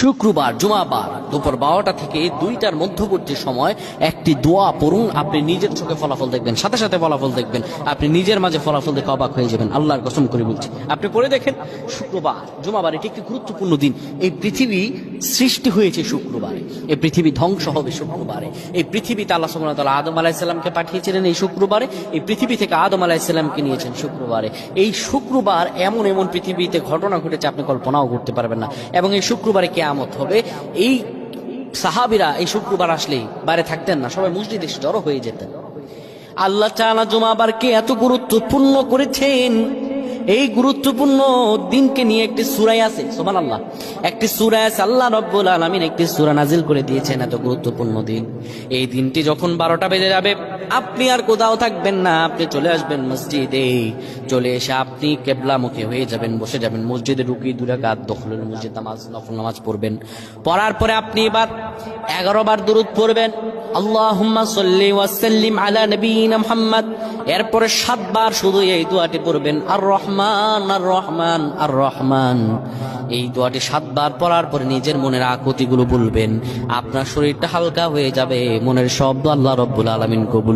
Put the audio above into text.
শুক্রবার জুমাবার দুপুর 12টা থেকে 2টার মধ্যবর্তী সময় একটি দোয়া পড়ুন। আপনি নিজের চোখে ফলাফল দেখবেন, সাথে সাথে ফলাফল দেখবেন। আপনি নিজের মাঝে ফলাফল দেখে অবাক হয়ে যাবেন। আল্লাহর কসম করে বলছি, আপনি পড়ে দেখেন। শুক্রবার জুমাবার এটি একটি গুরুত্বপূর্ণ দিন। এই পৃথিবী সৃষ্টি হয়েছে শুক্রবারে, এই পৃথিবী ধ্বংস হবে শুক্রবারে। এই পৃথিবীতে আল্লাহ সুবহানাহু ওয়া তাআলা আদম আলাইহিস সালামকে পাঠিয়েছিলেন এই শুক্রবারে। এই পৃথিবী থেকে আদম আলাইহিস সালামকে নিয়েছেন শুক্রবারে। এই শুক্রবার এমন এমন পৃথিবীতে ঘটনা ঘটেছে আপনি কল্পনাও করতে পারবেন না। এবং এই শুক্রবারে কিয়ামত হবে। এই সাহাবীরা এই শুক্রবার আসলেই বাইরে থাকতেন না, সবাই মসজিদে এসে জড়ো হয়ে যেতেন। আল্লাহ তাআলা জুমাবারকে এত গুরুত্বপূর্ণ করেছেন। এই গুরুত্বপূর্ণ দিনকে নিয়ে একটি সূরা আছে, সুবহানাল্লাহ, একটি সূরা আছে। আল্লাহ রাব্বুল আলামিন একটি সূরা নাজিল করে দিয়েছেন। এত গুরুত্বপূর্ণ দিন। এই দিনটি যখন 12টা বেজে যাবে, আপনি আর কোথাও থাকবেন না, আপনি চলে আসবেন মসজিদে। চলে এসে আপনি কিবলামুখী হয়ে যাবেন, বসে যাবেন মসজিদে। ঢুকি 2 রাকাত দখলুল মসজিদ নামাজ, নফল নামাজ পড়বেন। পড়ার পরে আপনি এবার 11 বার দুরূদ পড়বেন, আল্লাহুম্মা সাল্লি ওয়া সাল্লিম আলা নবিয়িনা মুহাম্মদ। এরপরে 7 বার শুধু এই দোয়াটি পড়বেন, আর রহমান আর রহমান আর রহমান। এই দোয়াটি 7 বার পড়ার পরে নিজের মনের আকুতিগুলো বলবেন। আপনার শরীরটা হালকা হয়ে যাবে, মনের সব আল্লাহ রাব্বুল আলামিন কবুল